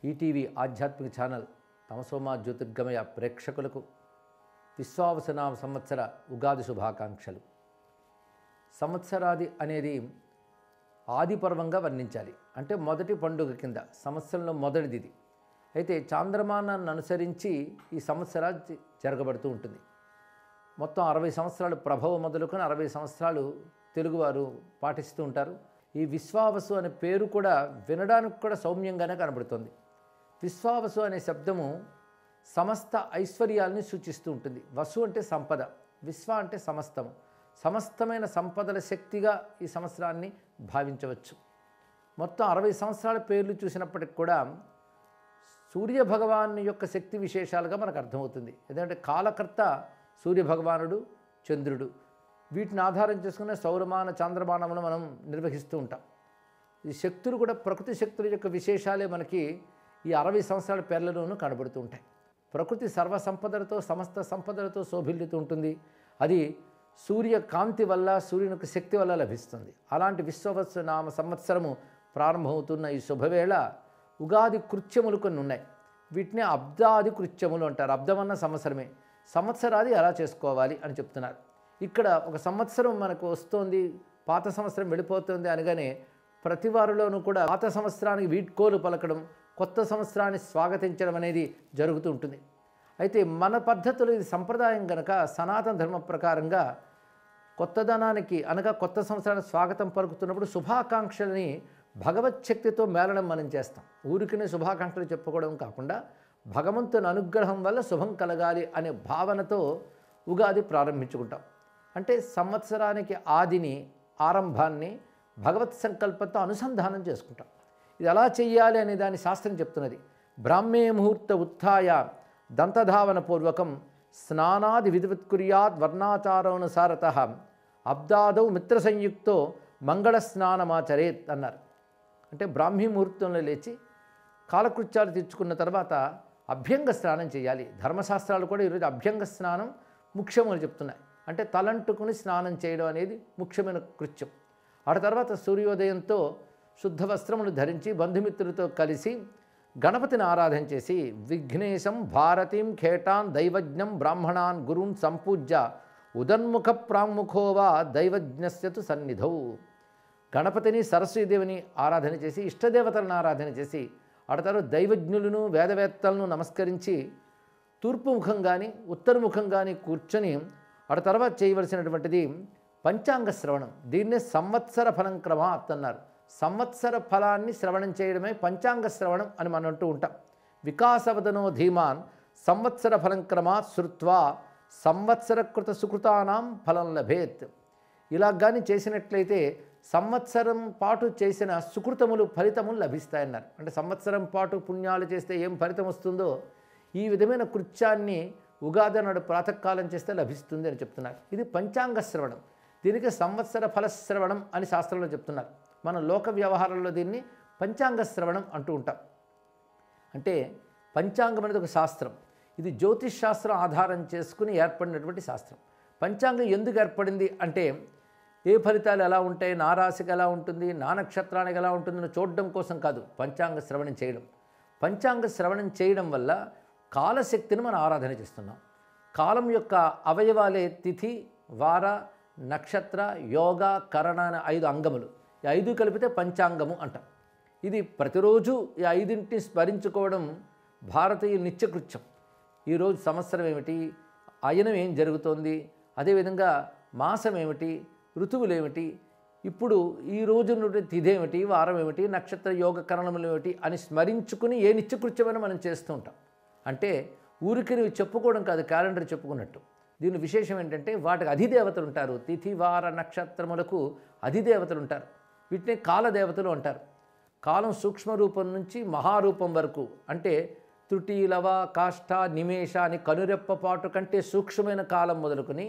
ETV ఆధ్యాత్మిక channel తమసోమా జ్యోతిర్గమయ ప్రేక్షకులకు విశ్వావసనామ సంవత్సర ఉగాది శుభాకాంక్షలు. సంవత్సరాది అనేది ఆది పర్వంగా వర్ణించాలి. అంటే మొదటి పండుగ కింద సంవత్సరంలో మొదటిది ఇది. అయితే చాంద్రమానాన్ని అనుసరించి ఈ సంవత్సరాది జరగబడుతూ ఉంటుంది. మొత్తం 60 సంవత్సరాలు ప్రభవ మొదలుకొని 60 సంవత్సరాలు తెలుగువారు పాటిస్తూ ఉంటారు. ఈ విశ్వావసు అనే పేరు కూడా వినడానికి కూడా సౌమ్యంగానే కనబడుతుంది. విశ్వావసు అనే శబ్దము సమస్త ఐశ్వర్యాలని సూచిస్తూ ఉంటుంది. వసు అంటే సంపద, విశ్వ అంటే సమస్తము. సమస్తమైన సంపదల శక్తిగా ఈ సంవత్సరాన్ని భావించవచ్చు. మొత్తం 60 సంవత్సరాల పేర్లు చూసినప్పటికి కూడా సూర్యభగవాను యొక్క శక్తి విశేషాలుగా మనకు అర్థమవుతుంది. ఎందుకంటే కాలకర్త సూర్యభగవానుడు, చంద్రుడు, వీటిని ఆధారం చేసుకునే సౌరమాన చాంద్రమానమును మనం నిర్వహిస్తూ ఉంటాం. ఈ శక్తులు కూడా ప్రకృతి శక్తుల యొక్క విశేషాలే మనకి ఈ 60 సంవత్సరాల పేర్లలోనూ కనబడుతూ ఉంటాయి. ప్రకృతి సర్వ సంపదలతో సమస్త సంపదలతో శోభిల్లుతూ ఉంటుంది. అది సూర్యకాంతి వల్ల, సూర్యుని యొక్క శక్తి వల్ల లభిస్తుంది. అలాంటి విశ్వవత్స నామ సంవత్సరము ప్రారంభమవుతున్న ఈ శుభవేళ ఉగాది కృత్యములు కొన్ని ఉన్నాయి. వీటిని అబ్దాది కృత్యములు అంటారు. అబ్దమన్న సంవత్సరమే. సంవత్సరాది ఎలా చేసుకోవాలి అని చెప్తున్నారు. ఇక్కడ ఒక సంవత్సరం మనకు వస్తోంది, పాత సంవత్సరం వెళ్ళిపోతుంది అనగానే ప్రతి వారిలోనూ కూడా పాత సంవత్సరానికి వీడ్కోలు పలకడం, కొత్త సంవత్సరాన్ని స్వాగతించడం అనేది జరుగుతూ ఉంటుంది. అయితే మన పద్ధతులు ఇది సంప్రదాయం కనుక సనాతన ధర్మ ప్రకారంగా కొత్తదనానికి అనగా కొత్త సంవత్సరానికి స్వాగతం పలుకుతున్నప్పుడు శుభాకాంక్షలని భగవచ్చక్తితో మేళనం మనం చేస్తాం. ఊరికినే శుభాకాంక్షలు చెప్పుకోవడం కాకుండా భగవంతుని అనుగ్రహం వల్ల శుభం కలగాలి అనే భావనతో ఉగాది ప్రారంభించుకుంటాం. అంటే సంవత్సరానికి ఆదిని, ఆరంభాన్ని భగవత్ సంకల్పంతో అనుసంధానం చేసుకుంటాం. ఇది ఎలా చెయ్యాలి అనే దాని శాస్త్రం చెప్తున్నది. బ్రాహ్మే ముహూర్త ఉత్థాయ దంతధావన పూర్వకం స్నానాది విధివత్కుర్యాద్ వర్ణాచారానుసారత అబ్దాదౌ మిత్ర సంయుక్తో మంగళ స్నానమాచరేత్ అన్నారు. అంటే బ్రాహ్మీ ముహూర్తంలో లేచి కాలకృత్యాలు తీర్చుకున్న తర్వాత అభ్యంగ స్నానం చేయాలి. ధర్మశాస్త్రాలు కూడా ఈరోజు అభ్యంగ స్నానం ముఖ్యమని చెప్తున్నాయి. అంటే తలంటుకుని స్నానం చేయడం అనేది ముఖ్యమైన కృత్యం. ఆ తర్వాత సూర్యోదయంతో శుద్ధ వస్త్రములు ధరించి బంధుమిత్రులతో కలిసి గణపతిని ఆరాధన చేసి విఘ్నేశం భారతీం ఖేటాన్ దైవజ్ఞం బ్రాహ్మణాన్ గురుం సంపూజ్య ఉదన్ముఖ ప్రాముఖోవా దైవజ్ఞస్యతు సన్నిధౌ. గణపతిని సరస్వతీదేవిని ఆరాధన చేసి ఇష్టదేవతలను ఆరాధన చేసి ఆ తర్వాత దైవజ్ఞులను వేదవేత్తలను నమస్కరించి తూర్పు ముఖం కానీ ఉత్తర ముఖం కానీ కూర్చొని ఆ తర్వాత చేయవలసినటువంటిది పంచాంగ శ్రవణం. దీన్నే సంవత్సర ఫలం క్రమాత్ అన్నారు. సంవత్సర ఫలాన్ని శ్రవణం చేయడమే పంచాంగ శ్రవణం అని మనం అంటూ ఉంటాం. వికాసవదనో ధీమాన్ సంవత్సర ఫలం క్రమాత్ శృత్వా సంవత్సరకృత సుకృతానాం ఫలం లభేత్. ఇలా కానీ చేసినట్లయితే సంవత్సరం పాటు చేసిన సుకృతములు ఫలితములు లభిస్తాయన్నారు. అంటే సంవత్సరం పాటు పుణ్యాలు చేస్తే ఏం ఫలితం వస్తుందో ఈ విధమైన కృత్యాన్ని ఉగాది నాడు ప్రాతకాలం చేస్తే లభిస్తుంది అని చెప్తున్నారు. ఇది పంచాంగ శ్రవణం. దీనికి సంవత్సర ఫలశ్రవణం అని శాస్త్రంలో చెప్తున్నారు. మన లోక వ్యవహారంలో దీన్ని పంచాంగ శ్రవణం అంటూ ఉంటాం. అంటే పంచాంగం అనేది ఒక శాస్త్రం. ఇది జ్యోతిష్ శాస్త్రం ఆధారం చేసుకుని ఏర్పడినటువంటి శాస్త్రం. పంచాంగం ఎందుకు ఏర్పడింది అంటే ఏ ఫలితాలు ఎలా ఉంటాయి, నా రాశికి ఎలా ఉంటుంది, నా నక్షత్రానికి ఎలా ఉంటుందని చూడడం కోసం కాదు పంచాంగ శ్రవణం చేయడం. పంచాంగ శ్రవణం చేయడం వల్ల కాలశక్తిని మనం ఆరాధన చేస్తున్నాం. కాలం యొక్క అవయవాలే తిథి, వార, నక్షత్ర, యోగ, కరణ అనే 5 అంగములు. ఈ 5 కలిపితే పంచాంగము అంటాం. ఇది ప్రతిరోజు ఈ 5ంటిని స్మరించుకోవడం భారతీయ నిత్యకృత్యం. ఈరోజు సంవత్సరం ఏమిటి, అయనం ఏం జరుగుతోంది, అదేవిధంగా మాసం ఏమిటి, ఋతువులు ఏమిటి, ఇప్పుడు ఈ రోజు నుండి తిథి ఏమిటి, వారం ఏమిటి, నక్షత్ర యోగ కరణములు ఏమిటి అని స్మరించుకుని ఏ నిత్యకృత్యమైనా మనం చేస్తూ ఉంటాం. అంటే ఊరికి నువ్వు చెప్పుకోవడం కాదు, క్యాలెండర్ చెప్పుకున్నట్టు. దీని విశేషం ఏంటంటే వాటికి అధిదేవతలు ఉంటారు. తిథి, వార, నక్షత్రములకు అధిదేవతలు ఉంటారు. వీటిని కాలదేవతలు అంటారు. కాలం సూక్ష్మ రూపం నుంచి మహారూపం వరకు, అంటే త్రుటి, లవ, కాష్ట, నిమేష అని కనురెప్ప పాటు కంటే సూక్ష్మమైన కాలం మొదలుకొని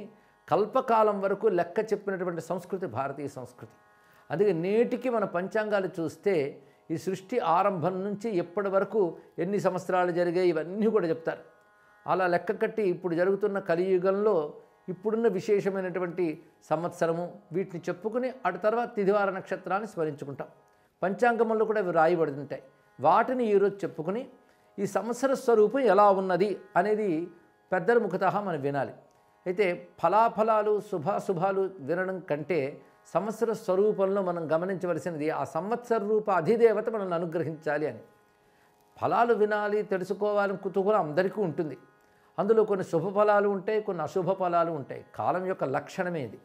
కల్పకాలం వరకు లెక్క చెప్పినటువంటి సంస్కృతి భారతీయ సంస్కృతి. అందుకే నేటికి మన పంచాంగాలు చూస్తే ఈ సృష్టి ఆరంభం నుంచి ఎప్పటి వరకు ఎన్ని సంవత్సరాలు జరిగాయి ఇవన్నీ కూడా చెప్తారు. అలా లెక్క కట్టి ఇప్పుడు జరుగుతున్న కలియుగంలో ఇప్పుడున్న విశేషమైనటువంటి సంవత్సరము వీటిని చెప్పుకుని అటు తర్వాత తిథివార నక్షత్రాన్ని స్మరించుకుంటాం. పంచాంగంలో కూడా అవి రాయబడి ఉంటాయి. వాటిని ఈరోజు చెప్పుకుని ఈ సంవత్సర స్వరూపం ఎలా ఉన్నది అనేది పెద్దల ముఖతః మనం వినాలి. అయితే ఫలాఫలాలు శుభాశుభాలు వినడం కంటే సంవత్సర స్వరూపంలో మనం గమనించవలసినది ఆ సంవత్సర రూప అధిదేవత మనల్ని అనుగ్రహించాలి అని. ఫలాలు వినాలి, తెలుసుకోవాలని కుతూహలం అందరికీ ఉంటుంది. అందులో కొన్ని శుభ ఫలాలు ఉంటాయి, కొన్ని అశుభ ఫలాలు ఉంటాయి. కాలం యొక్క లక్షణమే ఇది.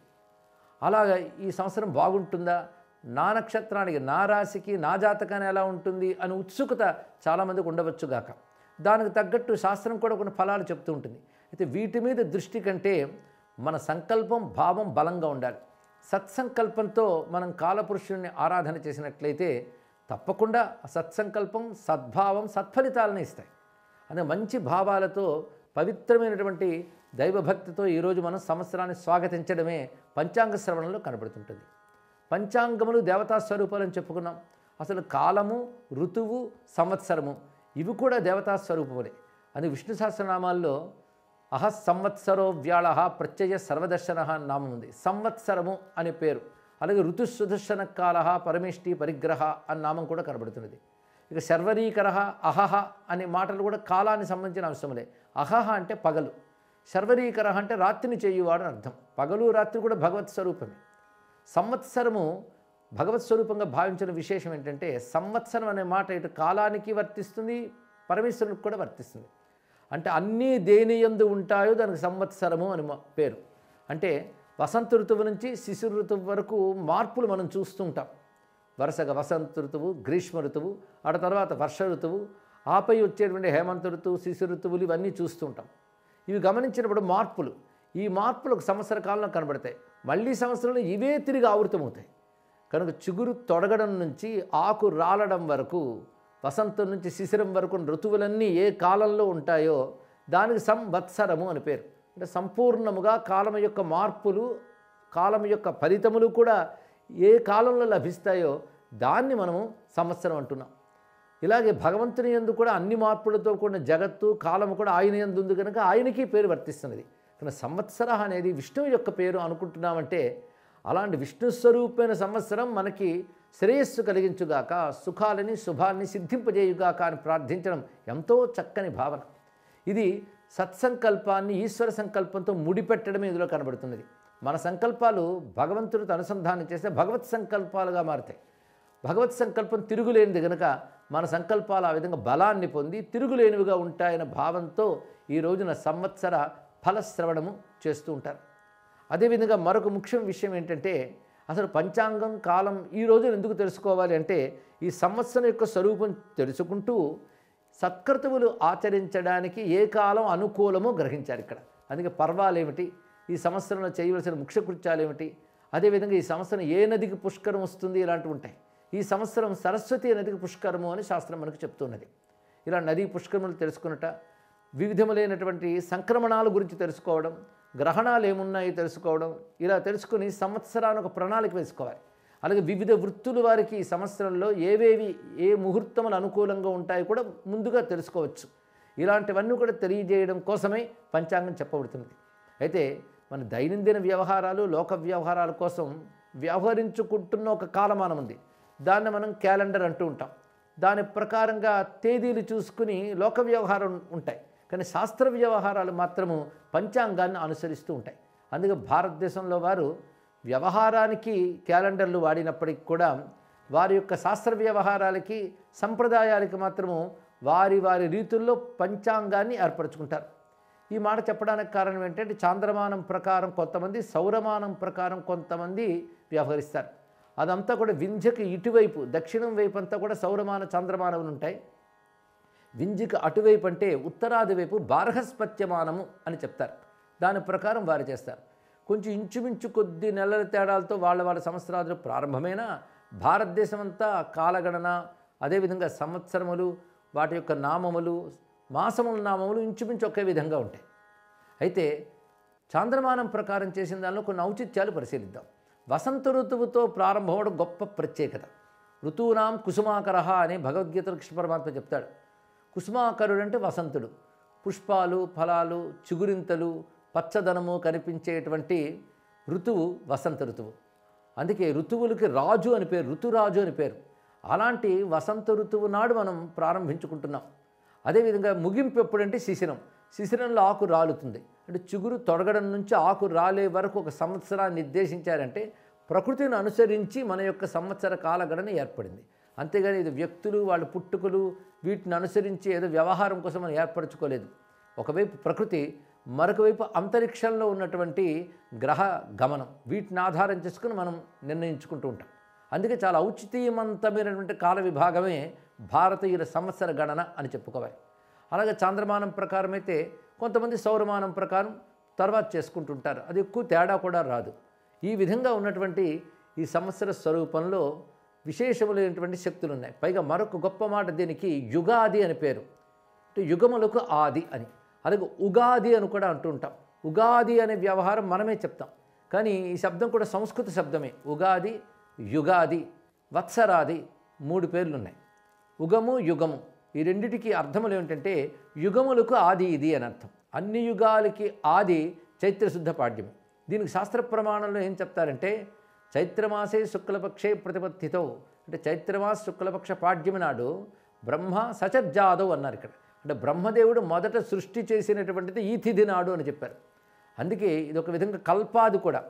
అలాగా ఈ సంవత్సరం బాగుంటుందా, నా నక్షత్రానికి, నా రాశికి, నా జాతకాన్ని ఎలా ఉంటుంది అని ఉత్సుకత చాలామందికి ఉండవచ్చుగాక. దానికి తగ్గట్టు శాస్త్రం కూడా కొన్ని ఫలాలు చెప్తూ ఉంటుంది. అయితే వీటి మీద దృష్టి కంటే మన సంకల్పం, భావం బలంగా ఉండాలి. సత్సంకల్పంతో మనం కాలపురుషుడిని ఆరాధన చేసినట్లయితే తప్పకుండా సత్సంకల్పం, సద్భావం సత్ఫలితాలను ఇస్తాయి. అనే మంచి భావాలతో పవిత్రమైనటువంటి దైవభక్తితో ఈరోజు మనం సంవత్సరాన్ని స్వాగతించడమే పంచాంగ శ్రవణంలో కనబడుతుంటుంది. పంచాంగములు దేవతా స్వరూపాలని చెప్పుకున్నాం. అసలు కాలము, ఋతువు, సంవత్సరము ఇవి కూడా దేవతా స్వరూపములే. అని విష్ణు సహస్రనామాల్లో సంవత్సరో వ్యాళ ప్రత్యయ సర్వదర్శన అని నామం ఉంది. సంవత్సరము అనే పేరు. అలాగే ఋతుసుదర్శన కాల పరమేష్టి పరిగ్రహ అని నామం కూడా కనబడుతున్నది. ఇక శర్వరీకర అహహ అనే మాటలు కూడా కాలానికి సంబంధించిన అంశములే. అహహ అంటే పగలు, శర్వరీకర అంటే రాత్రిని చేయువాడు అని అర్థం. పగలు రాత్రి కూడా భగవత్ స్వరూపమే. సంవత్సరము భగవత్ స్వరూపంగా భావించిన విశేషం ఏంటంటే సంవత్సరం అనే మాట ఇటు కాలానికి వర్తిస్తుంది, పరమేశ్వరునికి కూడా వర్తిస్తుంది. అంటే అన్నీ దేని యందు ఉంటాయో దానికి సంవత్సరము అని పేరు. అంటే వసంత ఋతువు నుంచి శిశిర ఋతువు వరకు మార్పులు మనం చూస్తుంటాం. వరుసగా వసంత ఋతువు, గ్రీష్మ ఋతువు, ఆ తర్వాత వర్ష ఋతువు, ఆపై వచ్చేటువంటి హేమంత ఋతువు, శిశిర ఋతువులు ఇవన్నీ చూస్తుంటాం. ఇవి గమనించినప్పుడు మార్పులు, ఈ మార్పులు ఒక సంవత్సర కాలంలో కనబడతాయి. మళ్ళీ సంవత్సరంలో ఇవే తిరిగి ఆవృతమవుతాయి. కనుక చిగురు తొడగడం నుంచి ఆకు రాలడం వరకు, వసంతం నుంచి శిశిరం వరకు ఋతువులన్నీ ఏ కాలంలో ఉంటాయో దానికి సంవత్సరము అని పేరు. అంటే సంపూర్ణముగా కాలం యొక్క మార్పులు, కాలం యొక్క ఫలితములు కూడా ఏ కాలంలో లభిస్తాయో దాన్ని మనము సంవత్సరం అంటున్నాం. ఇలాగే భగవంతుని యందు కూడా అన్ని మార్పులతో కూడిన జగత్తు, కాలము కూడా ఆయన యందు ఉంది కనుక ఆయనకి పేరు వర్తిస్తున్నది. కానీ సంవత్సర అనేది విష్ణువు యొక్క పేరు అనుకుంటున్నామంటే అలాంటి విష్ణు స్వరూపమైన సంవత్సరం మనకి శ్రేయస్సు కలిగించుగాక, సుఖాలని శుభాలని సిద్ధింపజేయుగాక అని ప్రార్థించడం ఎంతో చక్కని భావన. ఇది సత్సంకల్పాన్ని ఈశ్వర సంకల్పంతో ముడిపెట్టడమే ఇందులో కనబడుతున్నది. మన సంకల్పాలు భగవంతుడితో అనుసంధానం చేస్తే భగవత్ సంకల్పాలుగా మారుతాయి. భగవత్ సంకల్పం తిరుగులేనిది కనుక మన సంకల్పాలు ఆ విధంగా బలాన్ని పొంది తిరుగులేనివిగా ఉంటాయన్న భావంతో ఈ రోజున సంవత్సర ఫలశ్రవణము చేస్తూ ఉంటారు. అదేవిధంగా మరొక ముఖ్య విషయం ఏంటంటే అసలు పంచాంగం, కాలం ఈ రోజున ఎందుకు తెలుసుకోవాలి అంటే ఈ సంవత్సరం యొక్క స్వరూపం తెలుసుకుంటూ సత్కర్తవులు ఆచరించడానికి ఏ కాలం అనుకూలమో గ్రహించారు ఇక్కడ. అందుకే పర్వాలేమిటి, ఈ సంవత్సరంలో చేయవలసిన ముఖ్య కృత్యాలు ఏమిటి, అదేవిధంగా ఈ సంవత్సరం ఏ నదికి పుష్కరం వస్తుంది, ఇలాంటివి ఉంటాయి. ఈ సంవత్సరం సరస్వతి నదికి పుష్కరము అని శాస్త్రం మనకు చెప్తున్నది. ఇలా నదీ పుష్కరములు తెలుసుకున్నట, వివిధములైనటువంటి సంక్రమణాల గురించి తెలుసుకోవడం, గ్రహణాలు ఏమున్నాయో తెలుసుకోవడం, ఇలా తెలుసుకుని సంవత్సరాన్ని ఒక ప్రణాళిక వేసుకోవాలి. అలాగే వివిధ వృత్తుల వారికి ఈ సంవత్సరంలో ఏవేవి ఏ ముహూర్తములు అనుకూలంగా ఉంటాయో కూడా ముందుగా తెలుసుకోవచ్చు. ఇలాంటివన్నీ కూడా తెలియజేయడం కోసమే పంచాంగం చెప్పబడుతున్నది. అయితే మన దైనందిన వ్యవహారాలు, లోక వ్యవహారాల కోసం వ్యవహరించుకుంటున్న ఒక కాలమానం ఉంది. దాన్ని మనం క్యాలెండర్ అంటూ ఉంటాం. దాని ప్రకారంగా తేదీలు చూసుకుని లోక వ్యవహారం ఉంటాయి. కానీ శాస్త్ర వ్యవహారాలు మాత్రము పంచాంగాన్ని అనుసరిస్తూ ఉంటాయి. అందుకే భారతదేశంలో వారు వ్యవహారానికి క్యాలెండర్లు వాడినప్పటికీ కూడా వారి యొక్క శాస్త్ర వ్యవహారాలకి, సంప్రదాయాలకి మాత్రము వారి వారి రీతుల్లో పంచాంగాన్ని ఏర్పరచుకుంటారు. ఈ మాట చెప్పడానికి కారణం ఏంటంటే చాంద్రమానం ప్రకారం కొంతమంది, సౌరమానం ప్రకారం కొంతమంది వ్యవహరిస్తారు. అదంతా కూడా వింధ్యకి ఇటువైపు దక్షిణం వైపు అంతా కూడా సౌరమాన చంద్రమానములు ఉంటాయి. వింధ్యకి అటువైపు అంటే ఉత్తరాది వైపు బార్హస్పత్యమానము అని చెప్తారు. దాని ప్రకారం వారు చేస్తారు. కొంచెం ఇంచుమించు కొద్ది నెలల తేడాలతో వాళ్ళ సంవత్సరాలు ప్రారంభమైన భారతదేశం అంతా కాలగణన, అదేవిధంగా సంవత్సరములు, వాటి యొక్క నామములు, మాసముల నామములు ఇంచుమించు ఒకే విధంగా ఉంటాయి. అయితే చాంద్రమానం ప్రకారం చేసిన దానిలో కొన్ని ఔచిత్యాలు పరిశీలిద్దాం. వసంత ఋతువుతో ప్రారంభమవడం గొప్ప ప్రత్యేకత. ఋతువునాం కుసుమాకర అని భగవద్గీతలో కృష్ణ పరమాత్మ చెప్తాడు. కుసుమాకరుడు అంటే వసంతుడు. పుష్పాలు, ఫలాలు, చిగురింతలు, పచ్చదనము కనిపించేటువంటి ఋతువు వసంత ఋతువు. అందుకే ఋతువులకి రాజు అని పేరు, ఋతురాజు అని పేరు. అలాంటి వసంత ఋతువు నాడు మనం ప్రారంభించుకుంటున్నాం. అదేవిధంగా ముగింపు ఎప్పుడంటే శిశిరం. శిశిరంలో ఆకు రాలుతుంది. అంటే చిగురు తొడగడం నుంచి ఆకు రాలే వరకు ఒక సంవత్సరాన్ని నిర్దేశించారంటే ప్రకృతిని అనుసరించి మన యొక్క సంవత్సర కాలగణన ఏర్పడింది. అంతేగాని ఇది వ్యక్తులు వాళ్ళ పుట్టుకలు వీటిని అనుసరించి ఏదో వ్యవహారం కోసం మనం ఏర్పరచుకోలేదు. ఒకవైపు ప్రకృతి, మరొక వైపు అంతరిక్షంలో ఉన్నటువంటి గ్రహ గమనం, వీటిని ఆధారం చేసుకుని మనం నిర్ణయించుకుంటూ ఉంటాం. అందుకే చాలా ఔచిత్యవంతమైనటువంటి కాల విభాగమే భారతీయుల సంవత్సర గణన అని చెప్పుకోవాలి. అలాగే చాంద్రమానం ప్రకారం అయితే కొంతమంది సౌరమానం ప్రకారం తర్వాత చేసుకుంటుంటారు. అది ఎక్కువ తేడా కూడా రాదు. ఈ విధంగా ఉన్నటువంటి ఈ సంవత్సర స్వరూపంలో విశేషములైనటువంటి శక్తులు ఉన్నాయి. పైగా మరొక గొప్ప మాట, దీనికి యుగాది అని పేరు. అంటే యుగములకు ఆది అని. అలాగే ఉగాది అని కూడా అంటూ ఉంటాం. ఉగాది అనే వ్యవహారం మనమే చెప్తాం, కానీ ఈ శబ్దం కూడా సంస్కృత శబ్దమే. ఉగాది, యుగాది, వత్సరాది 3 పేర్లు ఉన్నాయి. ఉగము, యుగము ఈ రెండిటికి అర్థములు ఏమిటంటే యుగములకు ఆది ఇది అని అర్థం. అన్ని యుగాలకి ఆది చైత్రశుద్ధ పాడ్యమి. దీనికి శాస్త్ర ప్రమాణంలో ఏం చెప్తారంటే చైత్రమాసే శుక్లపక్షే ప్రతిపత్తితో, అంటే చైత్రమాస శుక్లపక్ష పాడ్యమి నాడు బ్రహ్మ సచర్జాదవ్ అన్నారు ఇక్కడ. అంటే బ్రహ్మదేవుడు మొదట సృష్టి చేసినటువంటిది ఈ తిథి నాడు అని చెప్పారు. అందుకే ఇది ఒక విధంగా కల్పాది కూడా,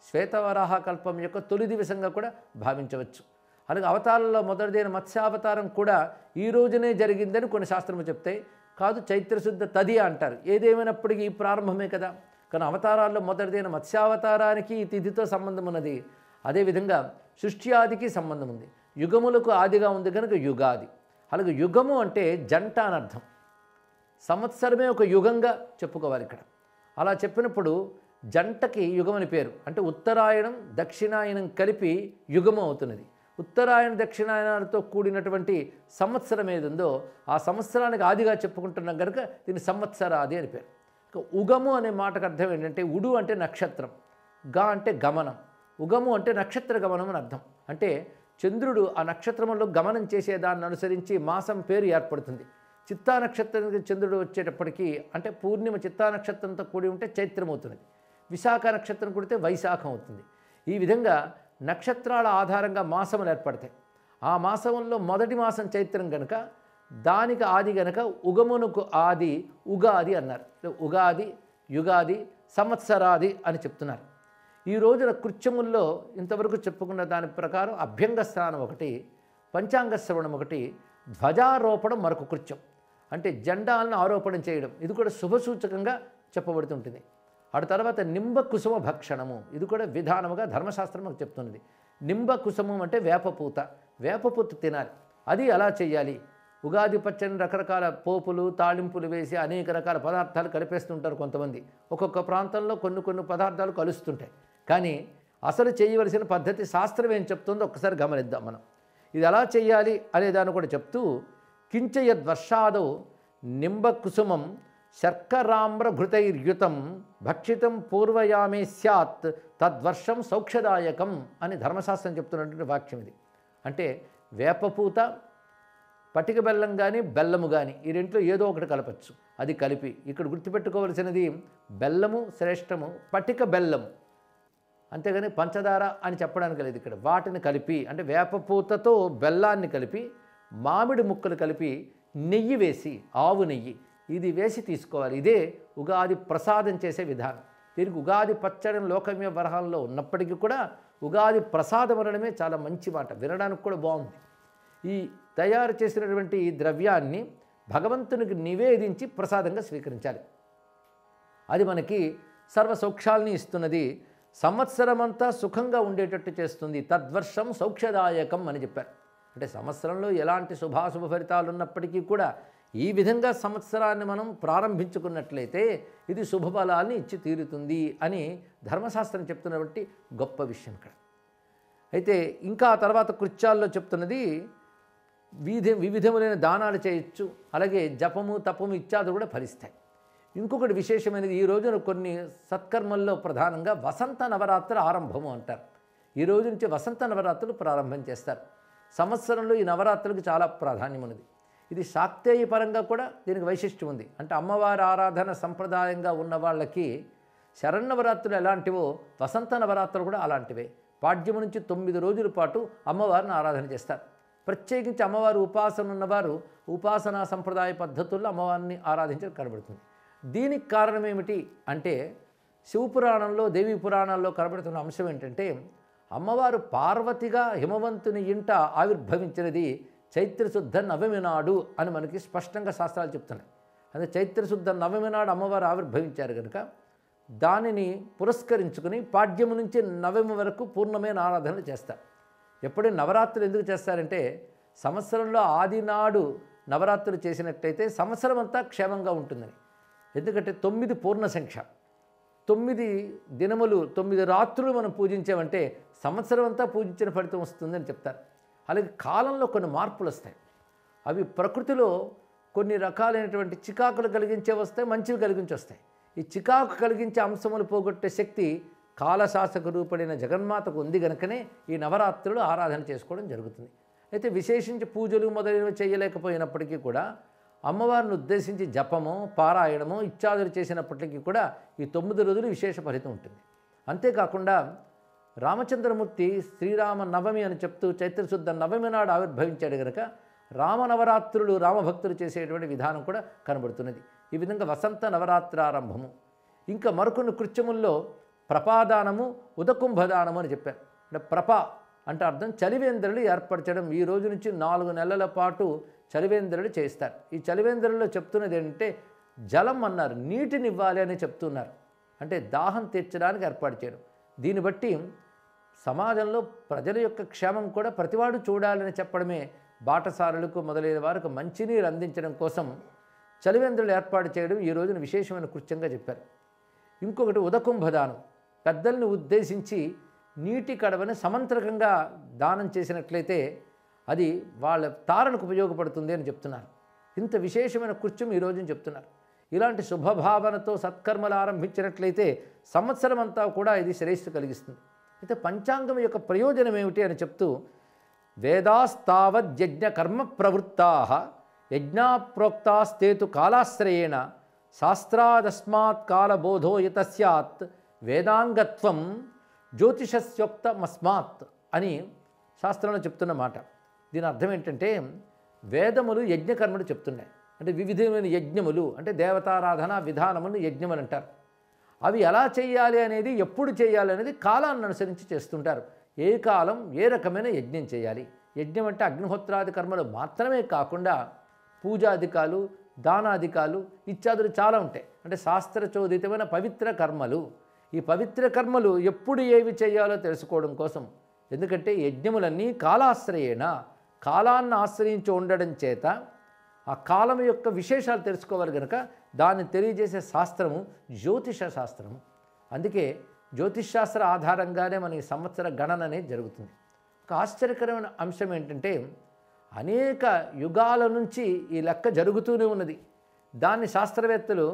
శ్వేతవరాహ కల్పం యొక్క తొలి దివసంగా కూడా భావించవచ్చు. అలాగే అవతారంలో మొదటిదైన మత్స్యావతారం కూడా ఈ రోజునే జరిగిందని కొన్ని శాస్త్రము చెప్తాయి. కాదు, చైత్రశుద్ధ తదియ అంటారు. ఏదేమైనప్పటికీ ఈ ప్రారంభమే కదా. కానీ అవతారాల్లో మొదటిదైన మత్స్యావతారానికి ఈ తిథితో సంబంధం ఉన్నది. అదేవిధంగా సృష్టి ఆదికి సంబంధం ఉంది. యుగములకు ఆదిగా ఉంది కనుక యుగాది. అలాగే యుగము అంటే జంట అని అర్థం. సంవత్సరమే ఒక యుగంగా చెప్పుకోవాలి ఇక్కడ. అలా చెప్పినప్పుడు జంటకి యుగం అని పేరు. అంటే ఉత్తరాయణం దక్షిణాయనం కలిపి యుగము అవుతున్నది. ఉత్తరాయణ దక్షిణాయనాలతో కూడినటువంటి సంవత్సరం ఏదుందో ఆ సంవత్సరానికి ఆదిగా చెప్పుకుంటున్నాం కనుక దీన్ని సంవత్సరాది అని పేరు. ఉగము అనే మాటకు అర్థం ఏంటంటే ఉడు అంటే నక్షత్రం, గా అంటే గమనం. ఉగము అంటే నక్షత్ర గమనం అని అర్థం. అంటే చంద్రుడు ఆ నక్షత్రంలో గమనం చేసేదాన్ని అనుసరించి మాసం పేరు ఏర్పడుతుంది. చిత్తా నక్షత్రానికి చంద్రుడు వచ్చేటప్పటికీ అంటే పూర్ణిమ చిత్తా నక్షత్రంతో కూడి ఉంటే చైత్రం అవుతుంది. విశాఖ నక్షత్రం కూడితే వైశాఖం అవుతుంది. ఈ విధంగా నక్షత్రాల ఆధారంగా మాసములు ఏర్పడతాయి. ఆ మాసంలో మొదటి మాసం చైత్రం కనుక దానికి ఆది గనక ఉగమునకు ఆది ఉగాది అన్నారు. ఉగాది, యుగాది, సంవత్సరాది అని చెప్తున్నారు. ఈ రోజున కృత్యముల్లో ఇంతవరకు చెప్పుకున్న దాని ప్రకారం అభ్యంగ స్నానం ఒకటి, పంచాంగ శ్రవణం ఒకటి, ధ్వజారోపణం మరొక కృత్యం. అంటే జెండాలను ఆరోపణ చేయడం, ఇది కూడా శుభసూచకంగా చెప్పబడుతుంటుంది. ఆ తర్వాత నింబ కుసుమ భక్షణము, ఇది కూడా విధానముగా ధర్మశాస్త్రం మాకు చెప్తున్నది. నింబ కుసుమం అంటే వేపపూత, వేపపూత తినాలి. అది ఎలా చేయాలి? ఉగాది పచ్చని రకరకాల పోపులు తాళింపులు వేసి అనేక రకాల పదార్థాలు కలిపేస్తుంటారు కొంతమంది. ఒక్కొక్క ప్రాంతంలో కొన్ని పదార్థాలు కలుస్తుంటాయి. కానీ అసలు చేయవలసిన పద్ధతి శాస్త్రం ఏం చెప్తుందో ఒక్కసారి గమనిద్దాం మనం. ఇది ఎలా చేయాలి అనే దాన్ని కూడా చెప్తూ కించయద్వర్షాదౌ నింబ కుసుమం శర్కరామ్రఘృతైర్యుతం భక్షితం పూర్వయామే స్యాత్ తద్వర్షం సౌఖ్యదాయకం అని ధర్మశాస్త్రం చెప్తున్నటువంటి వాక్యం ఇది. అంటే వేపపూత, పటిక బెల్లం కానీ బెల్లము కానీ ఈ రెంట్లో ఏదో ఒకటి కలపచ్చు. అది కలిపి ఇక్కడ గుర్తుపెట్టుకోవలసినది బెల్లము శ్రేష్టము, పటిక బెల్లము, అంతేగాని పంచదార అని చెప్పడానికి లేదు ఇక్కడ. వాటిని కలిపి అంటే వేపపూతతో బెల్లాన్ని కలిపి మామిడి ముక్కలు కలిపి నెయ్యి వేసి, ఆవు నెయ్యి ఇది వేసి తీసుకోవాలి. ఇదే ఉగాది ప్రసాదం చేసే విధానం. దీనికి ఉగాది పచ్చడి లోకమ్య వరహాల్లో ఉన్నప్పటికీ కూడా ఉగాది ప్రసాదం అనడమే చాలా మంచి మాట, వినడానికి కూడా బాగుంది. ఈ తయారు చేసినటువంటి ఈ ద్రవ్యాన్ని భగవంతునికి నివేదించి ప్రసాదంగా స్వీకరించాలి. అది మనకి సర్వ సౌఖ్యాల్ని ఇస్తున్నది, సంవత్సరమంతా సుఖంగా ఉండేటట్టు చేస్తుంది. తద్వర్షం సౌఖ్యదాయకం అని చెప్పారు. అంటే సంవత్సరంలో ఎలాంటి శుభాశుభ ఫలితాలు ఉన్నప్పటికీ కూడా ఈ విధంగా సంవత్సరాన్ని మనం ప్రారంభించుకున్నట్లయితే ఇది శుభఫలాల్ని ఇచ్చి తీరుతుంది అని ధర్మశాస్త్రం చెప్తున్నటువంటి గొప్ప విషయం ఇక్కడ. అయితే ఇంకా ఆ తర్వాత కృత్యాల్లో చెప్తున్నది వివిధములైన దానాలు చేయొచ్చు, అలాగే జపము తపము ఇత్యాదులు కూడా ఫలిస్తాయి. ఇంకొకటి విశేషమైనది, ఈ రోజున కొన్ని సత్కర్మల్లో ప్రధానంగా వసంత నవరాత్రుల ఆరంభము అంటారు. ఈ రోజు నుంచి వసంత నవరాత్రులు ప్రారంభం చేస్తారు. సంవత్సరంలో ఈ నవరాత్రులకు చాలా ప్రాధాన్యం ఉన్నది. ఇది శాక్తేయ పరంగా కూడా దీనికి వైశిష్ట్యం ఉంది. అంటే అమ్మవారి ఆరాధన సంప్రదాయంగా ఉన్న వాళ్ళకి శరన్నవరాత్రులు ఎలాంటివో వసంత నవరాత్రులు కూడా అలాంటివే. పాడ్యము నుంచి 9 రోజుల పాటు అమ్మవారిని ఆరాధన చేస్తారు. ప్రత్యేకించి అమ్మవారు ఉపాసన ఉన్నవారు ఉపాసనా సంప్రదాయ పద్ధతుల్లో అమ్మవారిని ఆరాధించడం కనబడుతుంది. దీనికి కారణం ఏమిటి అంటే శివపురాణంలో దేవీ పురాణాల్లో కనబడుతున్న అంశం ఏంటంటే అమ్మవారు పార్వతిగా హిమవంతుని ఇంట ఆవిర్భవించినది చైత్రశుద్ధ నవమి నాడు అని మనకి స్పష్టంగా శాస్త్రాలు చెప్తున్నాయి. అదే చైత్రశుద్ధ నవమి నాడు అమ్మవారు ఆవిర్భవించారు కనుక దానిని పురస్కరించుకుని పాడ్యము నుంచి నవమి వరకు పూర్ణమైన ఆరాధనలు చేస్తారు. ఎప్పుడైనా నవరాత్రులు ఎందుకు చేస్తారంటే సంవత్సరంలో ఆది నాడు నవరాత్రులు చేసినట్లయితే సంవత్సరం అంతా క్షేమంగా ఉంటుందని. ఎందుకంటే 9 పూర్ణ సంఖ్య, 9 దినములు 9 రాత్రులు మనం పూజించామంటే సంవత్సరం అంతా పూజించిన ఫలితం వస్తుందని చెప్తారు. అలాగే కాలంలో కొన్ని మార్పులు వస్తాయి. అవి ప్రకృతిలో కొన్ని రకాలైనటువంటి చికాకులు కలిగించే వస్తాయి, మంచివి కలిగించి వస్తాయి. ఈ చికాకు కలిగించే అంశములు పోగొట్టే శక్తి కాలశాసక రూపడిన జగన్మాతకు ఉంది కనుకనే ఈ నవరాత్రులు ఆరాధన చేసుకోవడం జరుగుతుంది. అయితే విశేషించి పూజలు మొదలైనవి చేయలేకపోయినప్పటికీ కూడా అమ్మవారిని ఉద్దేశించి జపము పారాయణము ఇత్యాదులు చేసినప్పటికీ కూడా ఈ 9 రోజులు విశేష ఫలితం ఉంటుంది. అంతేకాకుండా రామచంద్రమూర్తి శ్రీరామ నవమి అని చెప్తూ చైత్రశుద్ధ నవమి నాడు ఆవిర్భవించాడు కనుక రామనవరాత్రులు రామభక్తులు చేసేటువంటి విధానం కూడా కనబడుతున్నది. ఈ విధంగా వసంత నవరాత్రారంభము. ఇంకా మరికొన్ని కృత్యముల్లో ప్రపాదానము ఉదకుంభదానము అని చెప్పారు. అంటే ప్రప అంటే అర్థం చలివేంద్రులు ఏర్పరచడం. ఈ రోజు నుంచి 4 నెలల పాటు చలివేంద్రులు చేస్తారు. ఈ చలివేంద్రుల్లో చెప్తున్నది ఏంటంటే జలం అన్నారు, నీటిని ఇవ్వాలి అని చెప్తున్నారు. అంటే దాహం తీర్చడానికి ఏర్పాటు చేయడం. దీన్ని బట్టి సమాజంలో ప్రజల యొక్క క్షేమం కూడా ప్రతివాడు చూడాలని చెప్పడమే బాటసారులకు మొదలైన వారికి మంచినీరు అందించడం కోసం చలివేంద్రులు ఏర్పాటు చేయడం ఈ రోజున విశేషమైన కృత్యంగా చెప్పారు. ఇంకొకటి ఉదకుంభదానం. పెద్దల్ని ఉద్దేశించి నీటి కడవని సమంత్రకంగా దానం చేసినట్లయితే అది వాళ్ళ తారణకు ఉపయోగపడుతుంది అని చెప్తున్నారు. ఇంత విశేషమైన కృత్యం ఈ రోజున చెప్తున్నారు. ఇలాంటి శుభభావనతో సత్కర్మలు ఆరంభించినట్లయితే సంవత్సరం అంతా కూడా ఇది శ్రేయస్సు కలిగిస్తుంది. అయితే పంచాంగం యొక్క ప్రయోజనం ఏమిటి అని చెప్తూ వేదాస్తావద్యజ్ఞ కర్మ ప్రవృత్తాః యజ్ఞాప్రోక్తాస్తేతు కాలాశ్రయేణ శాస్త్రాదస్మాత్ కాలబోధో యత స్యాత్ వేదాంగత్వం జ్యోతిషస్యోక్తమస్మాత్ అని శాస్త్రంలో చెప్తున్న మాట. దీని అర్థం ఏంటంటే వేదములు యజ్ఞకర్మలు చెప్తున్నాయి. అంటే వివిధమైన యజ్ఞములు అంటే దేవతారాధన విధానములు యజ్ఞములు అంటారు. అవి ఎలా చేయాలి అనేది, ఎప్పుడు చేయాలి అనేది కాలాన్ని అనుసరించి చేస్తుంటారు. ఏ కాలం ఏ రకమైన యజ్ఞం చేయాలి. యజ్ఞం అంటే అగ్నిహోత్రాది కర్మలు మాత్రమే కాకుండా పూజాధికాలు, దానాధికాలు ఇత్యాదులు చాలా ఉంటాయి. అంటే శాస్త్రచోదితమైన పవిత్ర కర్మలు. ఈ పవిత్ర కర్మలు ఎప్పుడు ఏవి చేయాలో తెలుసుకోవడం కోసం. ఎందుకంటే యజ్ఞములన్నీ కాలాశ్రయేణ కాలాన్ని ఆశ్రయించి ఉండడం చేత ఆ కాలం యొక్క విశేషాలు తెలుసుకోవాలి కనుక దాన్ని తెలియజేసే శాస్త్రము జ్యోతిష శాస్త్రము. అందుకే జ్యోతిష్ శాస్త్ర ఆధారంగానే మన ఈ సంవత్సర గణన అనేది జరుగుతుంది. ఒక ఆశ్చర్యకరమైన అంశం ఏంటంటే అనేక యుగాల నుంచి ఈ లెక్క జరుగుతూనే ఉన్నది. దాన్ని శాస్త్రవేత్తలు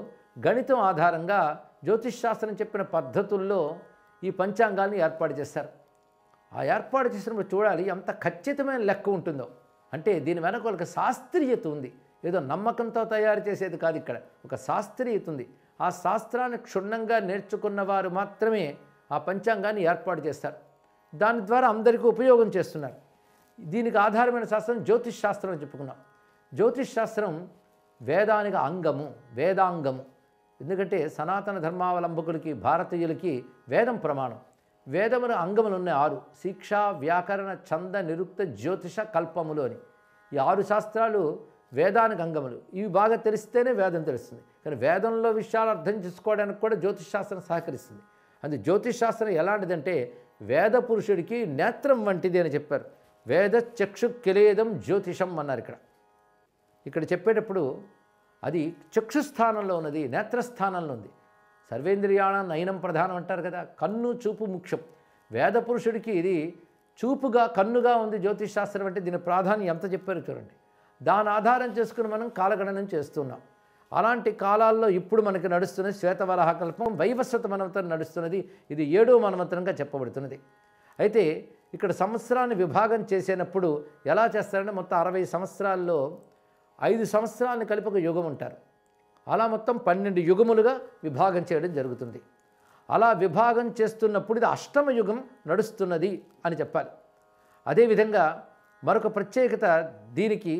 గణితం ఆధారంగా జ్యోతిష్ శాస్త్రం చెప్పిన పద్ధతుల్లో ఈ పంచాంగాల్ని ఏర్పాటు చేస్తారు. ఆ ఏర్పాటు చేసినప్పుడు చూడాలి ఎంత ఖచ్చితమైన లెక్క ఉంటుందో. అంటే దీని వెనక ఒక శాస్త్రీయత ఉంది. ఏదో నమ్మకంతో తయారు చేసేది కాదు. ఇక్కడ ఒక శాస్త్రీయత ఉంది. ఆ శాస్త్రాన్ని క్షుణ్ణంగా నేర్చుకున్న వారు మాత్రమే ఆ పంచాంగాన్ని ఏర్పాటు చేస్తారు. దాని ద్వారా అందరికీ ఉపయోగం చేస్తున్నారు. దీనికి ఆధారమైన శాస్త్రం జ్యోతిష్ శాస్త్రం అని చెప్పుకున్నాం. జ్యోతిష్ శాస్త్రం వేదానికి అంగము, వేదాంగము. ఎందుకంటే సనాతన ధర్మావలంబకులకి భారతీయులకి వేదం ప్రమాణం. వేదముల అంగములు ఉన్నాయి 6: శిక్ష, వ్యాకరణ, ఛంద, నిరుక్త, జ్యోతిష, కల్పములు అని. ఈ 6 శాస్త్రాలు వేదానికి అంగములు. ఇవి బాగా తెలిస్తేనే వేదం తెలుస్తుంది. కానీ వేదంలో విషయాలు అర్థం చేసుకోవడానికి కూడా జ్యోతిష్ శాస్త్రం సహకరిస్తుంది. అది జ్యోతిష్ శాస్త్రం ఎలాంటిదంటే వేద పురుషుడికి నేత్రం వంటిది అని చెప్పారు. వేద చక్షు కిలేదం జ్యోతిషం అన్నారు. ఇక్కడ చెప్పేటప్పుడు అది చక్షుస్థానంలో ఉన్నది, నేత్రస్థానంలో ఉంది. సర్వేంద్రియాణ నయనం ప్రధానం అంటారు కదా. కన్ను చూపు ముఖ్యం. వేద పురుషుడికి ఇది చూపుగా కన్నుగా ఉంది జ్యోతిష్ శాస్త్రం. అంటే దీని ప్రాధాన్యం ఎంత చెప్పారో చూడండి. దాని ఆధారం చేసుకుని మనం కాలగణనం చేస్తున్నాం. అలాంటి కాలాల్లో ఇప్పుడు మనకి నడుస్తున్నది శ్వేతవరాహ కల్పం, వైవస్వత మన్వంతరం నడుస్తున్నది. ఇది 7వ మన్వంతరంగా చెప్పబడుతున్నది. అయితే ఇక్కడ సంవత్సరాన్ని విభాగం చేసేటప్పుడు ఎలా చేస్తారంటే మొత్తం 60 సంవత్సరాల్లో 5 సంవత్సరాలను కలిపి ఒక యుగం ఉంటారు. అలా మొత్తం 12 యుగములుగా విభాగం చేయడం జరుగుతుంది. అలా విభాగం చేస్తున్నప్పుడు ఇది అష్టమ యుగం నడుస్తున్నది అని చెప్పాలి. అదేవిధంగా మరొక ప్రత్యేకత దీనికి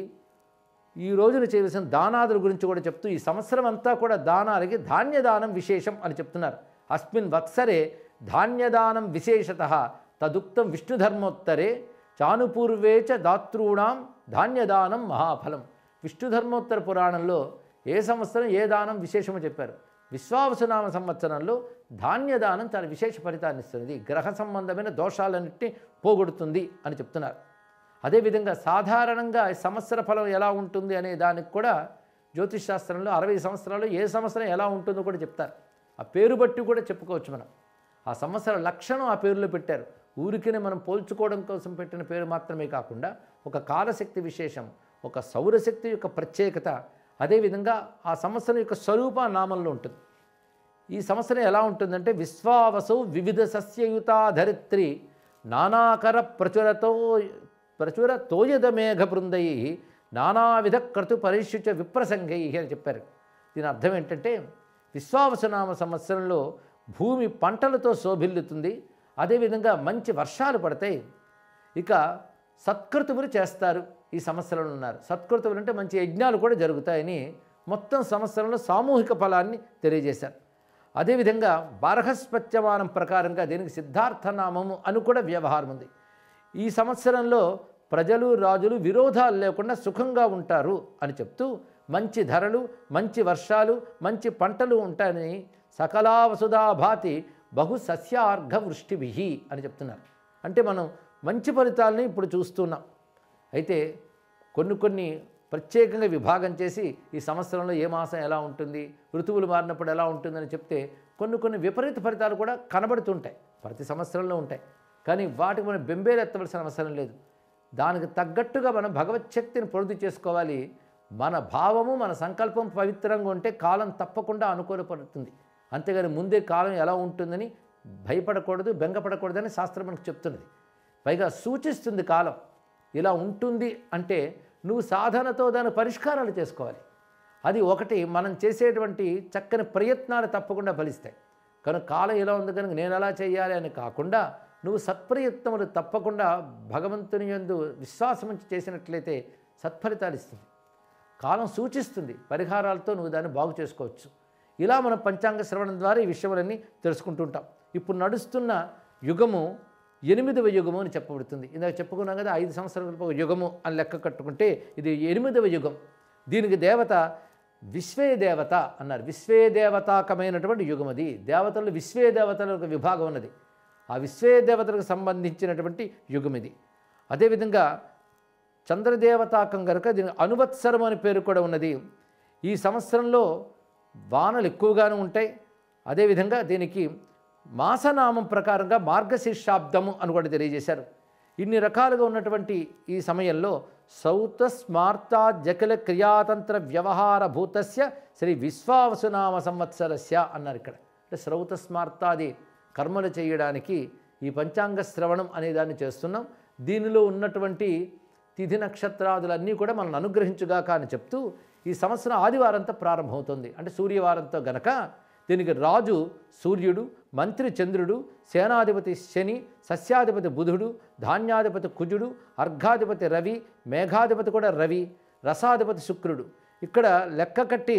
ఈ రోజున చేయవలసిన దానాదుల గురించి కూడా చెప్తూ ఈ సంవత్సరం అంతా కూడా దానాలకి ధాన్యదానం విశేషం అని చెప్తున్నారు. అస్మిన్ వత్సరే ధాన్యదానం విశేషతః తదుక్తం విష్ణుధర్మోత్తరే చానుపూర్వే చ దాతృణాం ధాన్యదానం మహాఫలం. విష్ణుధర్మోత్తర పురాణంలో ఏ సంవత్సరం ఏ దానం విశేషమో చెప్పారు. విశ్వావసునామ సంవత్సరంలో ధాన్యదానం చాలా విశేష ఫలితాన్ని ఇస్తుంది, గ్రహ సంబంధమైన దోషాలన్నింటినీ పోగొడుతుంది అని చెప్తున్నారు. అదేవిధంగా సాధారణంగా సంవత్సర ఫలం ఎలా ఉంటుంది అనే దానికి కూడా జ్యోతిష్ శాస్త్రంలో 60 సంవత్సరాలు ఏ సంవత్సరం ఎలా ఉంటుందో కూడా చెప్తారు. ఆ పేరు బట్టి కూడా చెప్పుకోవచ్చు మనం. ఆ సంవత్సర లక్షణం ఆ పేరులో పెట్టారు. ఊరికినే మనం పోల్చుకోవడం కోసం పెట్టిన పేరు మాత్రమే కాకుండా ఒక కాలశక్తి విశేషం, ఒక సౌరశక్తి యొక్క ప్రత్యేకత, అదేవిధంగా ఆ సంవత్సరం యొక్క స్వరూప నామంలో ఉంటుంది. ఈ సంవత్సరం ఎలా ఉంటుందంటే విశ్వావసౌ వివిధ సస్యయుతా ధరిత్రి నానాకర ప్రచుర తోయద మేఘ బృందై నానావిధ క్రతు పరిశుచ విప్రసంగై అని చెప్పారు. దీని అర్థం ఏంటంటే విశ్వావసునామ సంవత్సరంలో భూమి పంటలతో శోభిల్లుతుంది, అదేవిధంగా మంచి వర్షాలు పడతాయి, ఇక సత్కృతువులు చేస్తారు ఈ సంవత్సరంలో ఉన్నారు. సత్కృతువులు అంటే మంచి యజ్ఞాలు కూడా జరుగుతాయని మొత్తం సంవత్సరంలో సామూహిక ఫలాన్ని తెలియజేశారు. అదేవిధంగా బార్హస్పత్యమానం ప్రకారంగా దీనికి సిద్ధార్థనామము అని కూడా వ్యవహారం ఉంది. ఈ సంవత్సరంలో ప్రజలు రాజులు విరోధాలు లేకుండా సుఖంగా ఉంటారు అని చెప్తూ మంచి ధరలు, మంచి వర్షాలు, మంచి పంటలు ఉంటాయని సకలా వసుధాభాతి బహు సస్యార్ఘ వృష్టిభి అని చెప్తున్నారు. అంటే మనం మంచి ఫలితాలని ఇప్పుడు చూస్తున్నాం. అయితే కొన్ని ప్రత్యేకంగా విభాగం చేసి ఈ సంవత్సరంలో ఏ మాసం ఎలా ఉంటుంది, ఋతువులు మారినప్పుడు ఎలా ఉంటుందని చెప్తే కొన్ని విపరీత ఫలితాలు కూడా కనబడుతుంటాయి, ప్రతి సంవత్సరంలో ఉంటాయి. కానీ వాటికి మనం బెంబేలెత్తవలసిన అవసరం లేదు. దానికి తగ్గట్టుగా మనం భగవచ్ఛక్తిని పొరుదు చేసుకోవాలి. మన భావము, మన సంకల్పం పవిత్రంగా ఉంటే కాలం తప్పకుండా అనుకూలపడుతుంది. అంతేగాని ముందే కాలం ఎలా ఉంటుందని భయపడకూడదు, బెంగపడకూడదని శాస్త్రం మనకు చెప్తున్నది. పైగా సూచిస్తుంది కాలం ఇలా ఉంటుంది అంటే నువ్వు సాధనతో దాని పరిష్కారాలు చేసుకోవాలి. అది ఒకటి, మనం చేసేటువంటి చక్కని ప్రయత్నాలు తప్పకుండా ఫలిస్తాయి. కనుక కాలం ఎలా ఉంది కనుక నేను ఎలా చేయాలి అని కాకుండా నువ్వు సత్ప్రయత్నములు తప్పకుండా భగవంతుని యందు విశ్వాసం ఉంచి చేసినట్లయితే సత్ఫలితాలు ఇస్తుంది. కాలం సూచిస్తుంది, పరిహారాలతో నువ్వు దాన్ని బాగు చేసుకోవచ్చు. ఇలా మనం పంచాంగ శ్రవణం ద్వారా ఈ విషయాలన్నీ తెలుసుకుంటుంటాం. ఇప్పుడు నడుస్తున్న యుగము 8వ యుగము అని చెప్పబడుతుంది. ఇందాక చెప్పుకున్నాం కదా 5 సంవత్సరాల యుగము అని లెక్క కట్టుకుంటే ఇది 8వ యుగం. దీనికి దేవత విశ్వే దేవత అన్నారు. విశ్వే దేవతాకమైనటువంటి యుగం అది. దేవతలు విశ్వే దేవతల ఒక విభాగం ఉన్నది. ఆ విశ్వే దేవతలకు సంబంధించినటువంటి యుగం ఇది. అదేవిధంగా చంద్రదేవతాకం కనుక దీనికి అనువత్సరం అని పేరు కూడా ఉన్నది. ఈ సంవత్సరంలో వానలు ఎక్కువగానే ఉంటాయి. అదేవిధంగా దీనికి మాసనామం ప్రకారంగా మార్గశీర్షాబ్దము అని కూడా తెలియజేశారు. ఇన్ని రకాలుగా ఉన్నటువంటి ఈ సమయంలో సౌత స్మార్తా జకల క్రియాతంత్ర వ్యవహార భూతస్య శ్రీ విశ్వావసునామ సంవత్సరస్య అన్నారు. ఇక్కడ అంటే శ్రౌత స్మార్తాది కర్మలు చేయడానికి ఈ పంచాంగ శ్రవణం అనే దాన్ని చేస్తున్నాం. దీనిలో ఉన్నటువంటి తిథి నక్షత్రాదులన్నీ కూడా మనల్ని అనుగ్రహించుగాక అని చెప్తూ ఈ సంవత్సరం ఆదివారంతో ప్రారంభమవుతుంది. అంటే సూర్యవారంతో గనక దీనికి రాజు సూర్యుడు, మంత్రి చంద్రుడు, సేనాధిపతి శని, సస్యాధిపతి బుధుడు, ధాన్యాధిపతి కుజుడు, అర్ఘాధిపతి రవి, మేఘాధిపతి కూడా రవి, రసాధిపతి శుక్రుడు. ఇక్కడ లెక్క కట్టి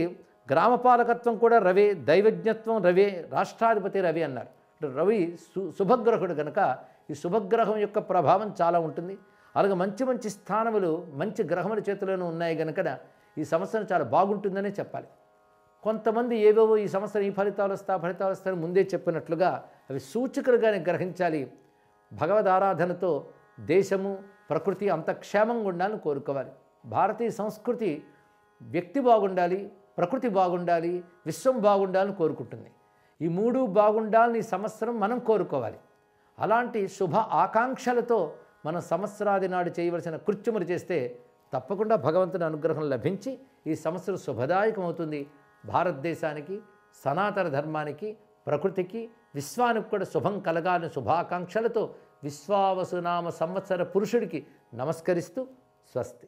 గ్రామపాలకత్వం కూడా రవే, దైవజ్ఞత్వం రవే, రాష్ట్రాధిపతి రవి అన్నారు. రవి శుభగ్రహుడు కనుక ఈ శుభగ్రహం యొక్క ప్రభావం చాలా ఉంటుంది. అలాగే మంచి మంచి స్థానములు మంచి గ్రహముల చేతిలోనూ ఉన్నాయి కనుక ఈ సంవత్సరం చాలా బాగుంటుందనే చెప్పాలి. కొంతమంది ఏవేవో ఈ సంవత్సరం ఈ ఫలితాలు వస్తాయని ముందే చెప్పినట్లుగా అవి సూచికలుగానే గ్రహించాలి. భగవద్ ఆరాధనతో దేశము ప్రకృతి అంత క్షేమంగా ఉండాలని కోరుకోవాలి. భారతీయ సంస్కృతి వ్యక్తి బాగుండాలి, ప్రకృతి బాగుండాలి, విశ్వం బాగుండాలని కోరుకుంటుంది. ఈ మూడు బాగుండాలని ఈ సంవత్సరం మనం కోరుకోవాలి. అలాంటి శుభ ఆకాంక్షలతో మనం సంవత్సరాది నాడు చేయవలసిన కృత్యములు చేస్తే తప్పకుండా భగవంతుని అనుగ్రహం లభించి ఈ సంవత్సరం శుభదాయకం అవుతుంది. భారతదేశానికి, సనాతన ధర్మానికి, ప్రకృతికి, విశ్వానికి కూడా శుభం కలగాలని శుభాకాంక్షలతో విశ్వావసునామ సంవత్సర పురుషుడికి నమస్కరిస్తూ స్వస్తి.